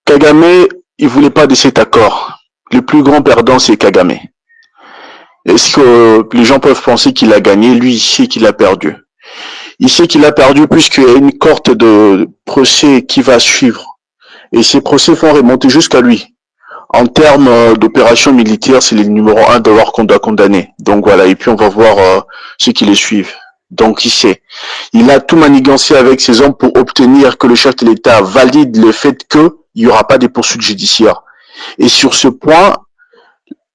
Kagame, il voulait pas de cet accord. Le plus grand perdant, c'est Kagame. Est-ce que les gens peuvent penser qu'il a gagné? Lui, il sait qu'il a perdu. Il sait qu'il a perdu puisqu'il y a une cohorte de procès qui va suivre. Et ces procès vont remonter jusqu'à lui. En termes d'opération militaire, c'est le numéro un d'abord qu'on doit condamner. Donc voilà, et puis on va voir ceux qui les suivent. Donc il sait. Il a tout manigancé avec ses hommes pour obtenir que le chef de l'État valide le fait qu'il n'y aura pas de poursuites judiciaires. Et sur ce point,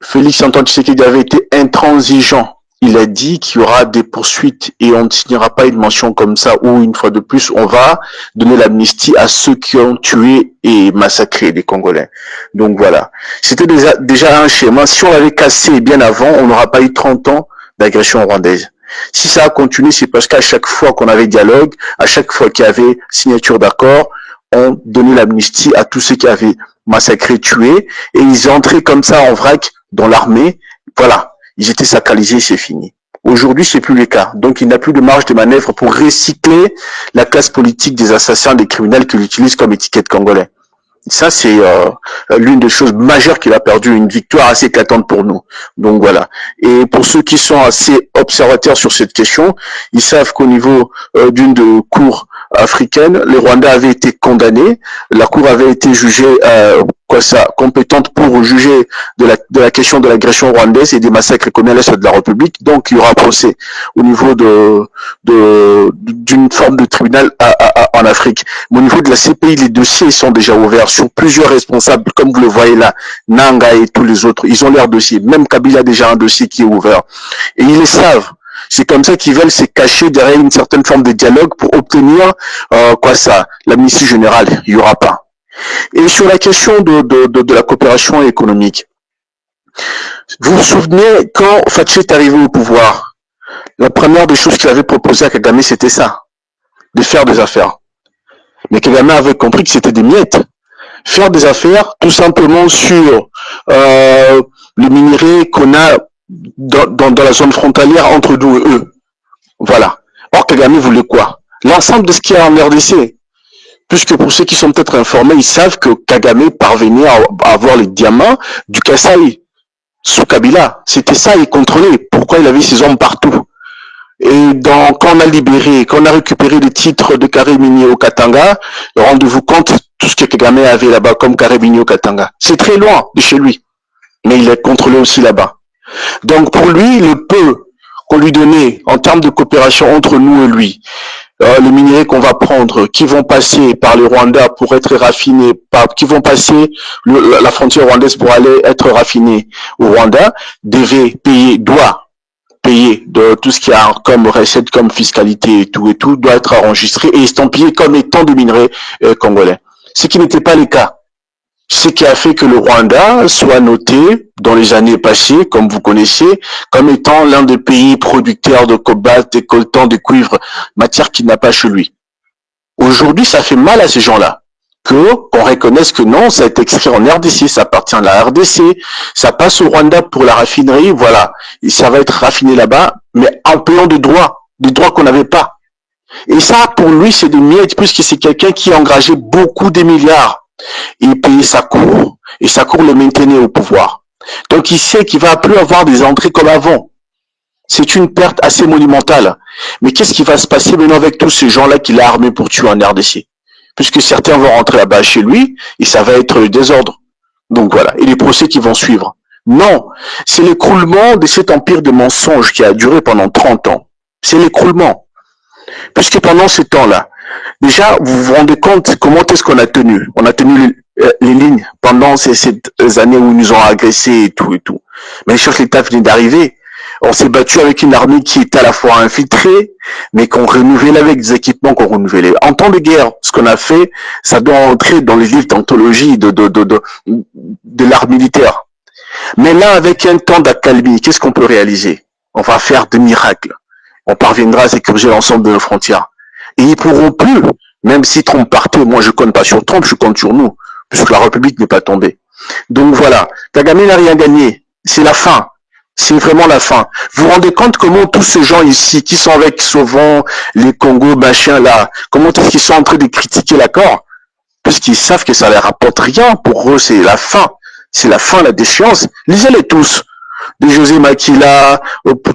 Félix Antoine Tshisekedi avait été intransigeant. Il a dit qu'il y aura des poursuites et on ne signera pas une mention comme ça où, une fois de plus, on va donner l'amnistie à ceux qui ont tué et massacré les Congolais. Donc voilà. C'était déjà un schéma. Si on l'avait cassé bien avant, on n'aura pas eu 30 ans d'agression rwandaise. Si ça a continué, c'est parce qu'à chaque fois qu'on avait dialogue, à chaque fois qu'il y avait signature d'accord, on donnait l'amnistie à tous ceux qui avaient massacré, tué, et ils entraient comme ça en vrac dans l'armée. Voilà. Ils étaient sacralisés, c'est fini. Aujourd'hui, c'est plus le cas. Donc, il n'a plus de marge de manœuvre pour recycler la classe politique des assassins, des criminels qu'il utilise comme étiquette congolais. Ça, c'est l'une des choses majeures qu'il a perdu, une victoire assez éclatante pour nous. Donc voilà. Et pour ceux qui sont assez observateurs sur cette question, ils savent qu'au niveau d'une de cours africaine, les Rwandais avaient été condamnés, la cour avait été jugée compétente pour juger de la question de l'agression rwandaise et des massacres commis à l'est de la République. Donc il y aura procès au niveau d'une forme de tribunal en Afrique. Mais au niveau de la CPI, les dossiers sont déjà ouverts sur plusieurs responsables, comme vous le voyez là, Nanga et tous les autres. Ils ont leur dossier. Même Kabila a déjà un dossier qui est ouvert. Et ils le savent. C'est comme ça qu'ils veulent se cacher derrière une certaine forme de dialogue pour obtenir l'amnistie générale. Il n'y aura pas. Et sur la question de la coopération économique, vous vous souvenez quand Faché est arrivé au pouvoir, la première des choses qu'il avait proposé à Kagame, c'était ça, de faire des affaires. Mais Kagame avait compris que c'était des miettes. Faire des affaires tout simplement sur le minerai qu'on a dans la zone frontalière entre nous et eux. Voilà. Or, Kagame voulait quoi? L'ensemble de ce qu'il y a en RDC. Puisque pour ceux qui sont peut-être informés, ils savent que Kagame parvenait à avoir les diamants du Kasaï sous Kabila. C'était ça, il contrôlait. Pourquoi il avait ses hommes partout? Et donc, quand on a libéré, quand on a récupéré les titres de Karimini au Katanga, rendez-vous compte tout ce que Kagame avait là-bas comme Karimini au Katanga. C'est très loin de chez lui. Mais il est contrôlé aussi là-bas. Donc, pour lui, le peu qu'on lui donnait en termes de coopération entre nous et lui, les minéraux qu'on va prendre, qui vont passer par le Rwanda pour être raffinés, qui vont passer la frontière rwandaise pour aller être raffinés au Rwanda, doit payer de tout ce qu'il y a comme recette, comme fiscalité et tout, doit être enregistré et estampillé comme étant des minerais congolais. Ce qui n'était pas le cas. Ce qui a fait que le Rwanda soit noté dans les années passées, comme vous connaissez, comme étant l'un des pays producteurs de cobalt, de coltan, de cuivre, matière qu'il n'a pas chez lui. Aujourd'hui, ça fait mal à ces gens-là qu'on reconnaisse que non, ça a été extrait en RDC, ça appartient à la RDC, ça passe au Rwanda pour la raffinerie, voilà, et ça va être raffiné là-bas, mais en payant des droits qu'on n'avait pas. Et ça, pour lui, c'est des miettes, puisque c'est quelqu'un qui a engagé beaucoup de milliards. Il payait sa cour, et sa cour le maintenait au pouvoir. Donc il sait qu'il va plus avoir des entrées comme avant. C'est une perte assez monumentale. Mais qu'est-ce qui va se passer maintenant avec tous ces gens-là qu'il a armés pour tuer en RDC? Puisque certains vont rentrer là-bas chez lui, et ça va être le désordre. Donc voilà, et les procès qui vont suivre. Non, c'est l'écroulement de cet empire de mensonges qui a duré pendant 30 ans. C'est l'écroulement. Puisque pendant ce temps-là, déjà, vous vous rendez compte comment est-ce qu'on a tenu? On a tenu les lignes pendant ces années où ils nous ont agressés et tout. Mais le chef de l'État venait d'arriver. On s'est battu avec une armée qui était à la fois infiltrée, mais qu'on renouvelait avec des équipements qu'on renouvelait. En temps de guerre, ce qu'on a fait, ça doit entrer dans les livres d'anthologie de l'art militaire. Mais là, avec un temps d'accalmie, qu'est-ce qu'on peut réaliser? On va faire des miracles. On parviendra à sécuriser l'ensemble de nos frontières. Et ils pourront plus, même si Trump partait, moi je compte pas sur Trump, je compte sur nous, puisque la République n'est pas tombée. Donc voilà, Kagame n'a rien gagné, c'est la fin, c'est vraiment la fin. Vous vous rendez compte comment tous ces gens ici, qui sont avec Sauvon, les Congo, machin là, comment est-ce qu'ils sont en train de critiquer l'accord? puisqu'ils savent que ça ne leur rapporte rien. Pour eux, c'est la fin. C'est la fin, la déchéance. Lisez-les tous. De José Makila,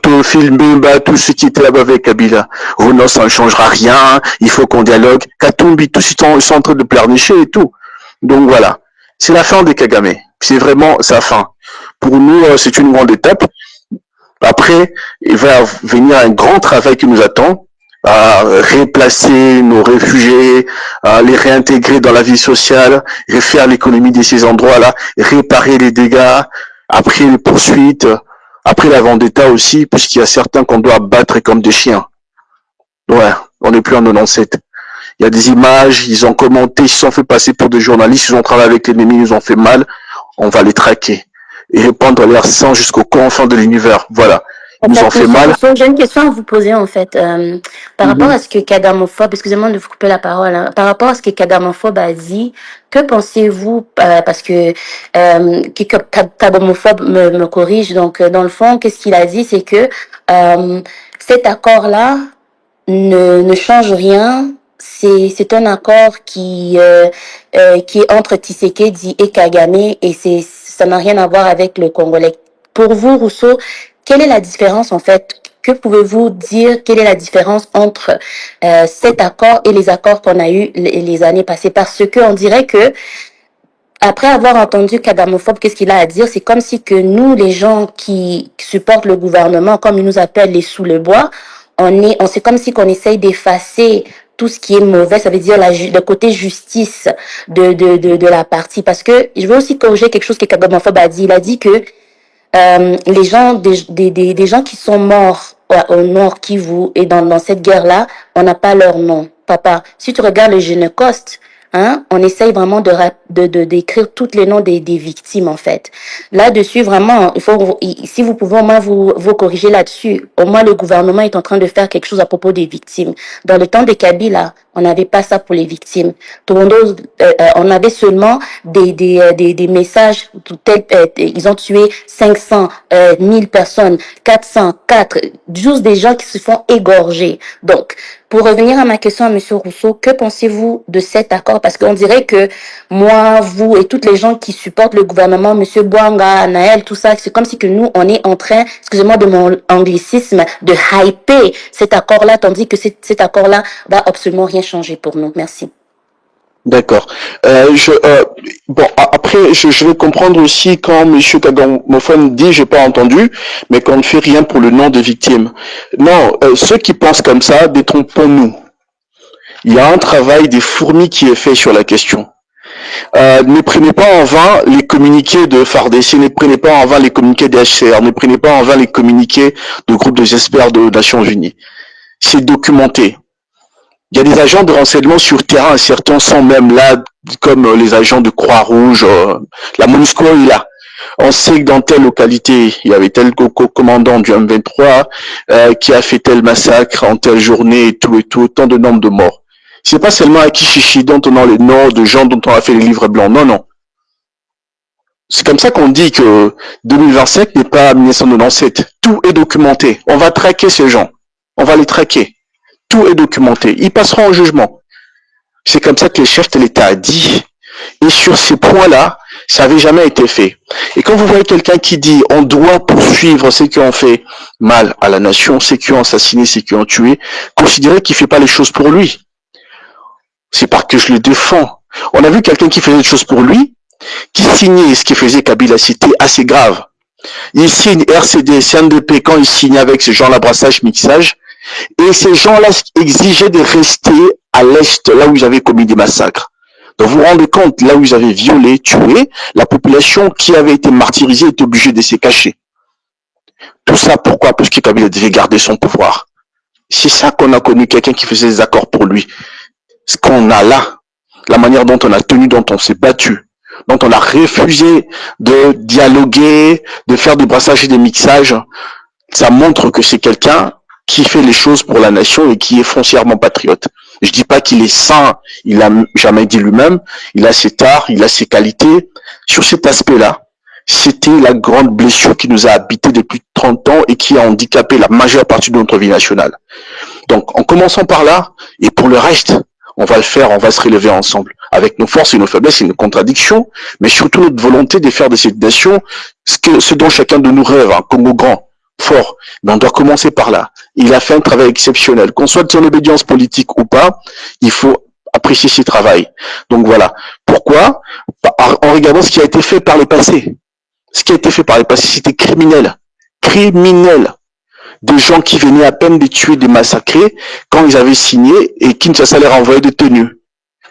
Théophile Mbemba, tous ceux qui étaient là-bas avec Kabila. Oh non, ça ne changera rien, il faut qu'on dialogue. Katumbi, tous ils sont en train de pleurnicher et tout. Donc voilà, c'est la fin des Kagame. C'est vraiment sa fin. Pour nous, c'est une grande étape. Après, il va venir un grand travail qui nous attend, à replacer nos réfugiés, à les réintégrer dans la vie sociale, refaire l'économie de ces endroits-là, réparer les dégâts, après les poursuites, après la vendetta aussi, puisqu'il y a certains qu'on doit battre comme des chiens. Ouais, on n'est plus en 97. Il y a des images, ils ont commenté, ils se sont fait passer pour des journalistes, ils ont travaillé avec l'ennemi, ils ont fait mal, on va les traquer et répandre leur sang jusqu'au confins de l'univers. Voilà. Ils nous ont fait mal. J'ai une question à vous poser en fait. Par rapport à ce que Kagamophobe, excusez-moi de vous couper la parole, hein, par rapport à ce que Kagamophobe a dit, que pensez-vous, parce que Kagamophobe me corrige, donc dans le fond, qu'est-ce qu'il a dit, c'est que cet accord-là ne change rien. C'est un accord qui est entre Tshisekedi et Kagame et ça n'a rien à voir avec le Congolais. Pour vous, Rousseau, quelle est la différence en fait? Que pouvez-vous dire? Quelle est la différence entre cet accord et les accords qu'on a eus les années passées? Parce que on dirait que après avoir entendu Kagamophobe, qu'est-ce qu'il a à dire? C'est comme si que nous, les gens qui supportent le gouvernement, comme ils nous appellent les sous le bois, c'est comme si qu'on essaye d'effacer tout ce qui est mauvais, ça veut dire le côté justice de la partie. Parce que je veux aussi corriger quelque chose que Kagamophobe a dit. Il a dit que les gens, des gens qui sont morts au Nord Kivu et dans cette guerre-là, on n'a pas leur nom. Papa, si tu regardes le Génocoste, hein, on essaye vraiment d'écrire tous les noms des victimes, en fait. Là-dessus, vraiment, si vous pouvez au moins vous corriger là-dessus, au moins le gouvernement est en train de faire quelque chose à propos des victimes. Dans le temps de Kabila, on n'avait pas ça pour les victimes. On avait seulement des messages, ils ont tué 500, 1000 personnes, 404, juste des gens qui se font égorger. Donc, pour revenir à ma question à Monsieur Rousseau, que pensez-vous de cet accord? Parce qu'on dirait que moi, vous et toutes les gens qui supportent le gouvernement, Monsieur Bouanga, Naël, tout ça, c'est comme si que nous, on est en train, excusez-moi de mon anglicisme, de hyper cet accord-là, tandis que cet accord-là va absolument rien changer pour nous. Merci. D'accord. Bon, après, je vais comprendre aussi quand M. Kagamophone dit, j'ai pas entendu, mais qu'on ne fait rien pour le nom des victimes. Non, ceux qui pensent comme ça, détrompons-nous. Il y a un travail des fourmis qui est fait sur la question. Ne prenez pas en vain les communiqués de FARDC, ne prenez pas en vain les communiqués des HCR, ne prenez pas en vain les communiqués de groupes des experts des Nations Unies. C'est documenté. Il y a des agents de renseignement sur terrain, certains sont même là, comme les agents de Croix-Rouge, la MONUSCO est là. On sait que dans telle localité, il y avait tel commandant du M23 qui a fait tel massacre en telle journée et tout, autant de nombre de morts. C'est pas seulement à Kishishi dont on a les noms de gens dont on a fait les livres blancs, non, non. C'est comme ça qu'on dit que 2025 n'est pas 1997. Tout est documenté. On va traquer ces gens. On va les traquer. Tout est documenté. Ils passeront au jugement. C'est comme ça que le chef de l'État a dit. Et sur ces points-là, ça n'avait jamais été fait. Et quand vous voyez quelqu'un qui dit on doit poursuivre ceux qui ont fait mal à la nation, ceux qui ont assassiné, ceux qui ont tué, considérez qu'il ne fait pas les choses pour lui. C'est parce que je le défends. On a vu quelqu'un qui faisait des choses pour lui, qui signait ce qu'il faisait Kabila, c'était assez grave. Il signe RCD, CNDP, quand il signe avec ces gens-là, brassage, mixage, et ces gens-là exigeaient de rester à l'est, là où ils avaient commis des massacres. Donc vous vous rendez compte, là où ils avaient violé, tué, la population qui avait été martyrisée est obligée de se cacher. Tout ça pourquoi? Parce que Kabila devait garder son pouvoir. C'est ça qu'on a connu quelqu'un qui faisait des accords pour lui. Ce qu'on a là, la manière dont on a tenu, dont on s'est battu, dont on a refusé de dialoguer, de faire des brassages et des mixages, ça montre que c'est quelqu'un qui fait les choses pour la nation et qui est foncièrement patriote. Je dis pas qu'il est saint, il a jamais dit lui-même, il a ses tares, il a ses qualités. Sur cet aspect-là, c'était la grande blessure qui nous a habité depuis 30 ans et qui a handicapé la majeure partie de notre vie nationale. Donc, en commençant par là, et pour le reste, On va le faire, on va se relever ensemble, avec nos forces et nos faiblesses et nos contradictions, mais surtout notre volonté de faire de cette nation ce dont chacun de nous rêve, un Congo grand, fort. Mais on doit commencer par là. Il a fait un travail exceptionnel. Qu'on soit de son obédience politique ou pas, il faut apprécier ses travail. Donc voilà. Pourquoi? En regardant ce qui a été fait par le passé. Ce qui a été fait par le passé, c'était criminel. Criminel. Des gens qui venaient à peine de tuer, de massacrer, quand ils avaient signé et Kinshasa leur envoyait des tenues.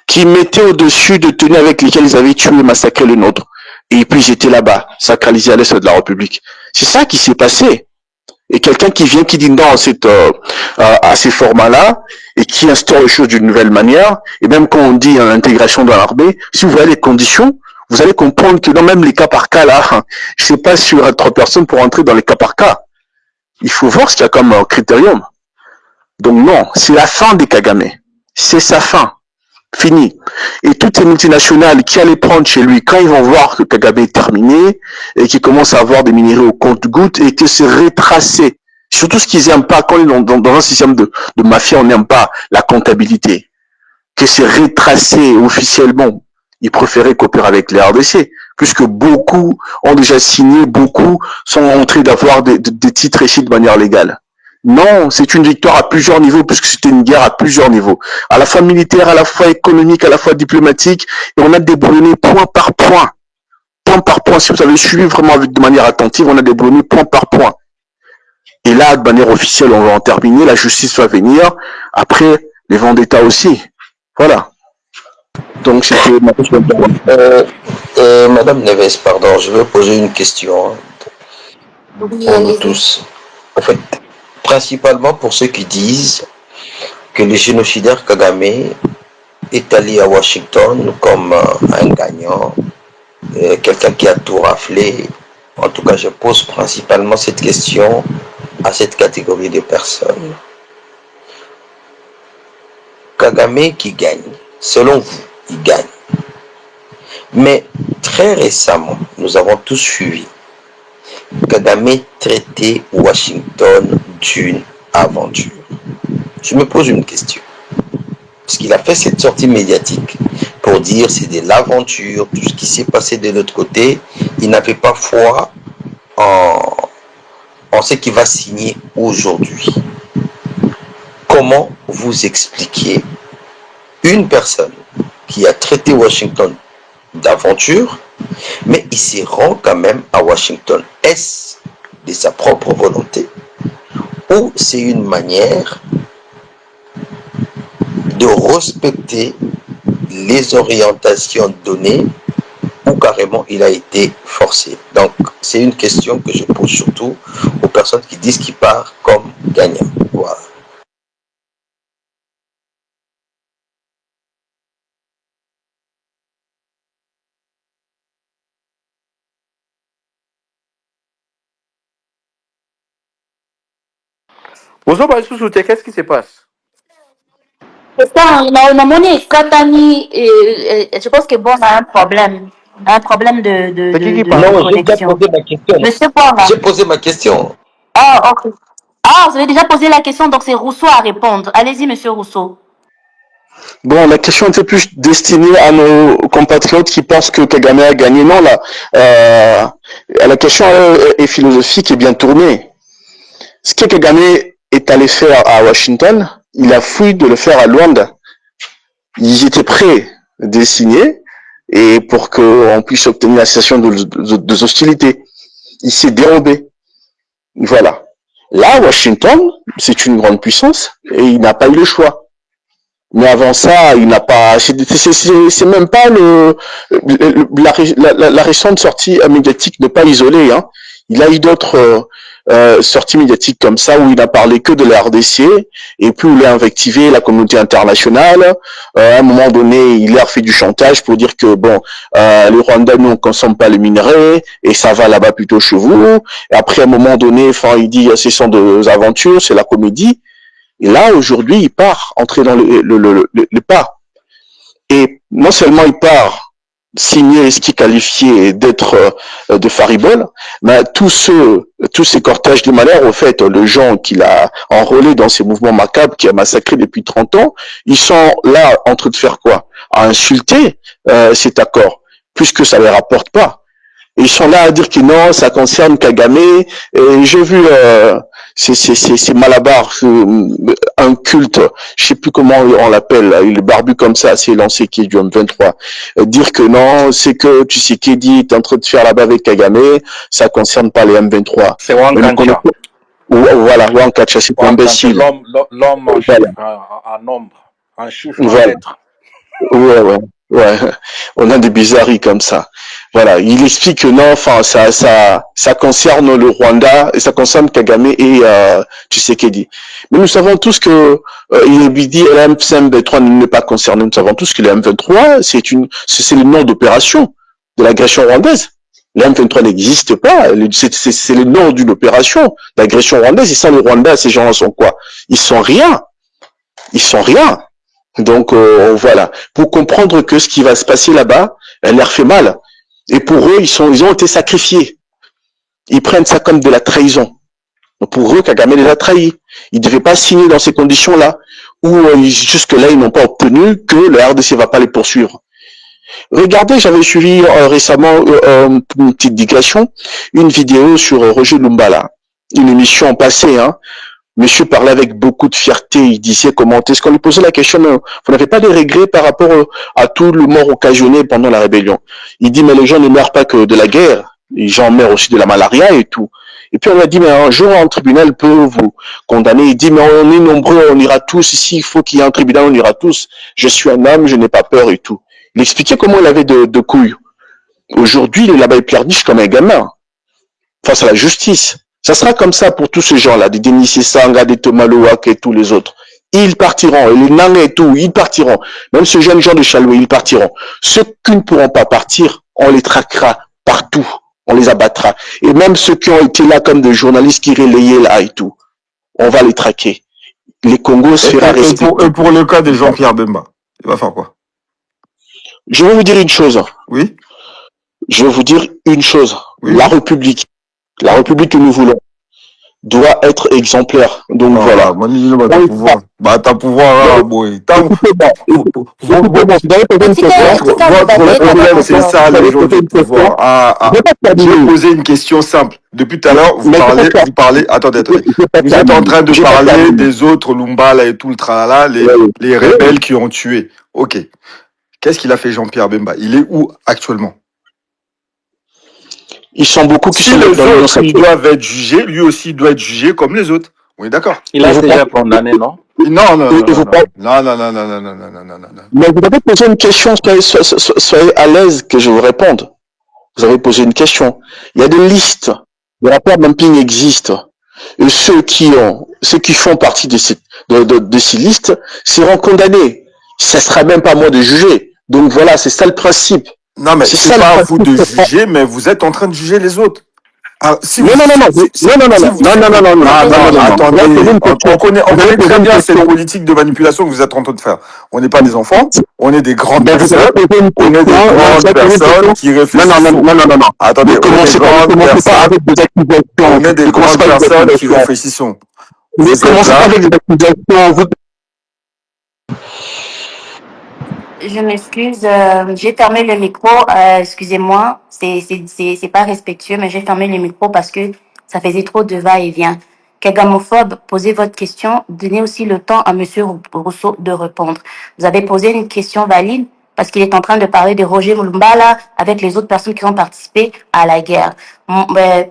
Qui mettaient au-dessus de tenues avec lesquelles ils avaient tué et massacré le nôtre. Et puis j'étais là-bas, sacralisé à l'est de la République. C'est ça qui s'est passé. Et quelqu'un qui vient, qui dit non à ces formats-là, et qui instaure les choses d'une nouvelle manière, et même quand on dit l'intégration dans l'armée, si vous voyez les conditions, vous allez comprendre que dans même les cas par cas, là, je sais pas sur 3 personnes pour entrer dans les cas par cas. Il faut voir ce qu'il y a comme critérium. Donc non, c'est la fin des Kagame. C'est sa fin. Fini. Et toutes ces multinationales qui allaient prendre chez lui, quand ils vont voir que Kagame est terminé, et qu'ils commencent à avoir des minéraux au compte-gouttes, et que c'est retracé. Surtout ce qu'ils n'aiment pas, quand ils sont dans un système de mafia, on n'aime pas la comptabilité. Que c'est retracé officiellement. Ils préféraient coopérer avec les RDC, puisque beaucoup ont déjà signé, beaucoup sont entrés d'avoir des titres ici de manière légale. Non, c'est une victoire à plusieurs niveaux, puisque c'était une guerre à plusieurs niveaux. À la fois militaire, à la fois économique, à la fois diplomatique, et on a déboulonné point par point. Point par point, si vous avez suivi vraiment de manière attentive, on a déboulonné point par point. Et là, de manière officielle, on va en terminer, la justice va venir, après, les vendettas aussi. Voilà. Donc, c'était ma question. Madame Neves, pardon, je veux poser une question Oui, pour nous allez-y. tous. En fait, principalement pour ceux qui disent que le génocidaire Kagame est allé à Washington comme un gagnant, quelqu'un qui a tout raflé. En tout cas, je pose principalement cette question à cette catégorie de personnes. Kagame qui gagne, selon vous, il gagne. Mais très récemment, nous avons tous suivi Kagame traiter Washington d'une aventure. Je me pose une question. Parce qu'il a fait cette sortie médiatique pour dire c'est de l'aventure, tout ce qui s'est passé de l'autre côté, il n'avait pas foi en ce qu'il va signer aujourd'hui. Comment vous expliquez une personne qui a traité Washington d'aventure, mais il se rend quand même à Washington? Est-ce de sa propre volonté ou c'est une manière de respecter les orientations données ou carrément il a été forcé? Donc c'est une question que je pose surtout aux personnes qui disent qu'il part comme gagnant. Voilà. Qu'est-ce qui se passe? C'est ça, on a monnaie Katani, je pense que bon, on a un problème C'est qui parle? Non, j'ai déjà connexion. posé ma question. Monsieur Bora. J'ai posé ma question. Ah, ok. Ah, vous avez déjà posé la question, donc c'est Rousseau à répondre. Allez-y, monsieur Rousseau. Bon, la question était plus destinée à nos compatriotes qui pensent que Kagame a gagné. Non, là, la question est philosophique et bien tournée. Ce que Kagame est allé faire à Washington, il a fui de le faire à Luanda. Ils étaient prêts de signer et pour qu'on puisse obtenir la cessation des hostilités. Il s'est dérobé. Voilà. Là, Washington, c'est une grande puissance et il n'a pas eu le choix. Mais avant ça, il n'a pas. C'est même pas la récente sortie médiatique n'est pas isolée. Hein. Il a eu d'autres sorties médiatiques comme ça où il n'a parlé que de la RDC et puis où il a invectivé la communauté internationale. À un moment donné, il a fait du chantage pour dire que bon, les Rwandais ne consomment pas les minerais et ça va là-bas plutôt chez vous. Et après, à un moment donné, enfin, il dit ce sont des aventures, c'est la comédie. Et là, aujourd'hui, il part entrer dans le pas. Et non seulement il part signer ce qui est qualifié d'être de faribole, mais tous ces cortèges de malheur, au fait, les gens qu'il a enrôlés dans ces mouvements macabres, qui a massacré depuis 30 ans, ils sont là en train de faire quoi? À insulter cet accord, puisque ça ne les rapporte pas. Et ils sont là à dire que non, ça concerne Kagame. Et j'ai vu ces malabars, un culte, je sais plus comment on l'appelle, il est barbu comme ça, c'est lancé qui est du M23, dire que non, c'est que tu sais Kedi est en train de faire là-bas avec Kagame, ça concerne pas les M23. C'est Wankancha. Voilà, Wankancha, c'est un imbécile. L'homme en chiffre, en nombre, en chiffre, en lettres. Ouais. On a des bizarreries comme ça. Voilà. Il explique que non, enfin, ça concerne le Rwanda et ça concerne Kagame et Tshisekedi. Mais nous savons tous que il lui dit la M23 n'est pas concernée. Nous savons tous que la M23 c'est le nom d'opération de l'agression rwandaise. La M23 n'existe pas. C'est le nom d'une opération d'agression rwandaise. Et sans le Rwanda, ces gens-là sont quoi? Ils sont rien. Donc voilà, pour comprendre que ce qui va se passer là-bas, elle leur fait mal. Et pour eux, ils ont été sacrifiés. Ils prennent ça comme de la trahison. Donc pour eux, Kagame les a trahis. Ils ne devaient pas signer dans ces conditions-là, où jusque-là, ils n'ont pas obtenu que le RDC ne va pas les poursuivre. Regardez, j'avais suivi récemment, une petite digression, une vidéo sur Roger Lumbala, une émission passée, hein. Monsieur parlait avec beaucoup de fierté, il disait comment est-ce qu'on lui posait la question, vous n'avez pas de regrets par rapport à tout le mort occasionné pendant la rébellion. Il dit, mais les gens ne meurent pas que de la guerre, les gens meurent aussi de la malaria et tout. Et puis on lui a dit, mais un jour un tribunal peut vous condamner. Il dit, mais on est nombreux, on ira tous, ici il faut qu'il y ait un tribunal, on ira tous. Je suis un homme, je n'ai pas peur et tout. Il expliquait comment il avait de couilles. Aujourd'hui, il est là-bas, il pleurniche comme un gamin face à la justice. Ça sera comme ça pour tous ces gens-là, des Denis Sanga, des Thomas Louak et tous les autres. Ils partiront, et les Nanga et tout, ils partiront. Même ce jeune gens de Chaloué, ils partiront. Ceux qui ne pourront pas partir, on les traquera partout. On les abattra. Et même ceux qui ont été là comme des journalistes qui relayaient là et tout, on va les traquer. Les Congos se fera rester. Et pour le cas de Jean-Pierre Bemba, il va faire quoi? Je vais vous dire une chose. Oui. Je vais vous dire une chose. Oui. La République que nous voulons doit être exemplaire. Donc voilà. T'as pouvoir, boy. C'est ça, les gens du pouvoir. Je vais poser une question simple. Depuis tout à l'heure, vous parlez, attendez. Vous êtes en train de parler des autres Lumbala et tout le tralala, les rebelles qui ont tué. Ok. Qu'est-ce qu'il a fait Jean-Pierre Bemba? Il est où actuellement? Ils sont beaucoup qui si sont les autres, ils dans doivent être jugés, lui aussi doit être jugé comme les autres. Oui, d'accord. Il a déjà condamné, non? Non. Mais vous avez posé une question, soyez à l'aise que je vous réponde. Vous avez posé une question. Il y a des listes. Le rapport dumping existe. Et ceux qui font partie de ces listes seront condamnés. Ça sera même pas à moi de juger. Donc voilà, c'est ça le principe. Non, mais c'est pas à vous de juger, mais vous êtes en train de juger les autres. Non. Attendez, on connaît très bien cette politique de manipulation que vous êtes en train de faire. On n'est pas des enfants, on est des grandes personnes. On est des grandes personnes qui réfléchissent. Non. Attendez, on est des grandes personnes qui réfléchissent. Vous commencez pas avec des accusations. Je m'excuse, j'ai fermé le micro, excusez-moi, c'est pas respectueux, mais j'ai fermé le micro parce que ça faisait trop de va-et-vient. Kagamophobe, posez votre question, donnez aussi le temps à Monsieur Rousseau de répondre. Vous avez posé une question valide parce qu'il est en train de parler de Roger Lumbala avec les autres personnes qui ont participé à la guerre.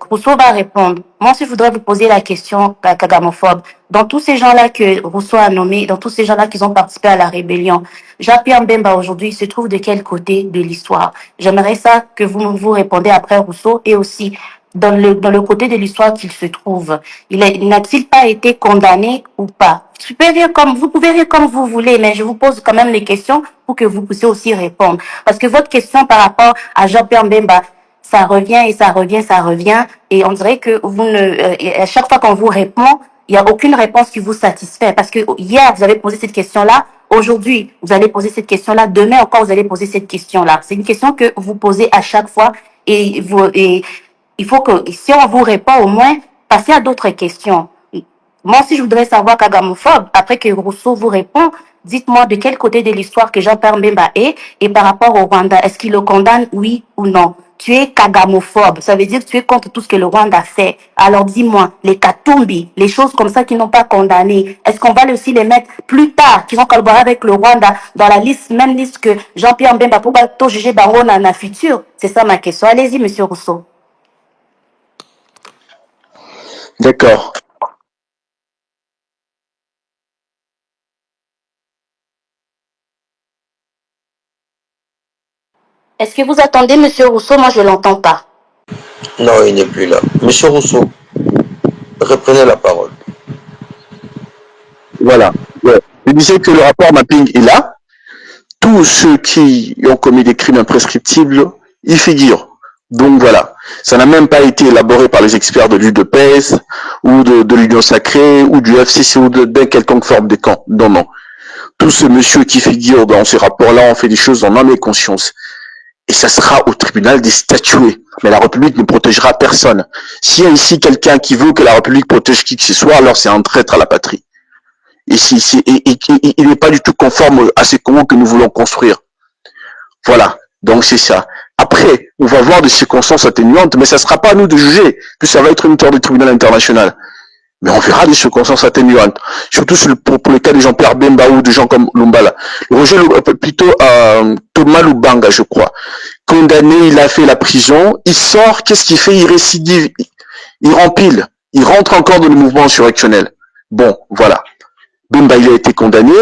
Rousseau va répondre. Moi, si je voudrais vous poser la question, Kagamophobe, dans tous ces gens-là que Rousseau a nommés, dans tous ces gens-là qui ont participé à la rébellion, Jean-Pierre Bemba aujourd'hui se trouve de quel côté de l'histoire? J'aimerais ça que vous répondez après Rousseau et aussi dans le côté de l'histoire qu'il se trouve. N'a-t-il pas été condamné ou pas? Vous pouvez rire comme vous voulez, mais je vous pose quand même les questions pour que vous puissiez aussi répondre. Parce que votre question par rapport à Jean-Pierre Bemba, ça revient et ça revient. Et on dirait que à chaque fois qu'on vous répond, il n'y a aucune réponse qui vous satisfait. Parce que hier, vous avez posé cette question-là. Aujourd'hui, vous allez poser cette question-là. Demain encore, vous allez poser cette question-là. C'est une question que vous posez à chaque fois et il faut que, si on vous répond au moins, passez à d'autres questions. Moi aussi, je voudrais savoir kagamophobe, après que Rousseau vous répond, dites-moi de quel côté de l'histoire que Jean-Pierre Mbemba est, et par rapport au Rwanda, est-ce qu'il le condamne, oui ou non? Tu es kagamophobe, ça veut dire que tu es contre tout ce que le Rwanda fait. Alors dis-moi, les Katumbi, les choses comme ça qui n'ont pas condamné, est-ce qu'on va aussi les mettre plus tard, qui vont collaborer avec le Rwanda, dans la liste, même liste que Jean-Pierre Mbemba pour tout juger Baron dans la future? C'est ça ma question. Allez-y, monsieur Rousseau. D'accord. Est-ce que vous attendez, monsieur Rousseau? Moi, je l'entends pas. Non, il n'est plus là. Monsieur Rousseau, reprenez la parole. Voilà. Ouais. Je disais que le rapport mapping est là. Tous ceux qui ont commis des crimes imprescriptibles y figurent. Donc voilà. Ça n'a même pas été élaboré par les experts de l'UDPS ou de l'Union Sacrée ou du FCC ou d'un quelconque forme de camp. Non, non. Tous ces messieurs qui figurent dans ces rapports-là ont fait des choses en âme et conscience. Et ça sera au tribunal des statuer. Mais la République ne protégera personne. S'il y a ici quelqu'un qui veut que la République protège qui que ce soit, alors c'est un traître à la patrie. Et il n'est pas du tout conforme à ces Congo que nous voulons construire. Voilà. Donc c'est ça. Après, on va voir des circonstances atténuantes, mais ça ne sera pas à nous de juger, puis ça va être une histoire du tribunal international. Mais on verra des circonstances atténuantes. Surtout pour le cas de Jean-Pierre Bemba ou de gens comme Lumbala. Plutôt Thomas Lubanga, je crois. Condamné, il a fait la prison, il sort, qu'est-ce qu'il fait? Il récidive, il rempile, il rentre encore dans le mouvement insurrectionnel. Bon, voilà. Bemba, il a été condamné.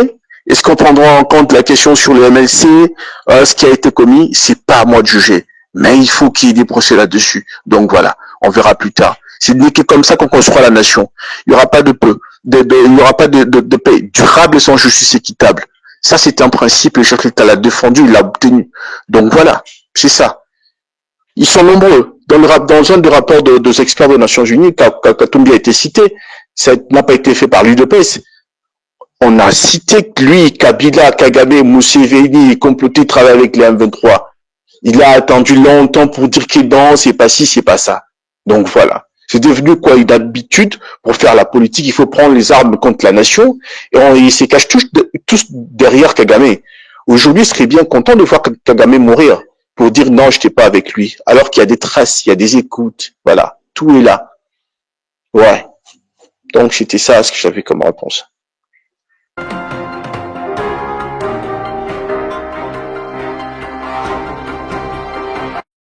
Est-ce qu'on prendra en compte la question sur le MLC, ce qui a été commis? C'est pas à moi de juger. Mais il faut qu'il y ait des procès là-dessus. Donc voilà, on verra plus tard. C'est que comme ça qu'on construira la nation. Il n'y aura pas de il n'y aura pas de paix durable sans justice équitable. Ça, c'est un principe, le chef d'État l'a défendu, il l'a obtenu. Donc voilà, c'est ça. Ils sont nombreux. Dans un des rapports des experts des Nations Unies, Katumbi a été cité, ça n'a pas été fait par l'UDPS. On a cité que lui, Kabila, Kagame, Museveni, comploté, travaille avec les M23. Il a attendu longtemps pour dire que non, c'est pas ci, c'est pas ça. Donc voilà. C'est devenu quoi une habitude pour faire la politique. Il faut prendre les armes contre la nation et ils se cachent tous derrière Kagame. Aujourd'hui, je serais bien content de voir Kagame mourir pour dire non, je n'étais pas avec lui. Alors qu'il y a des traces, il y a des écoutes. Voilà. Tout est là. Ouais. Donc c'était ça ce que j'avais comme réponse.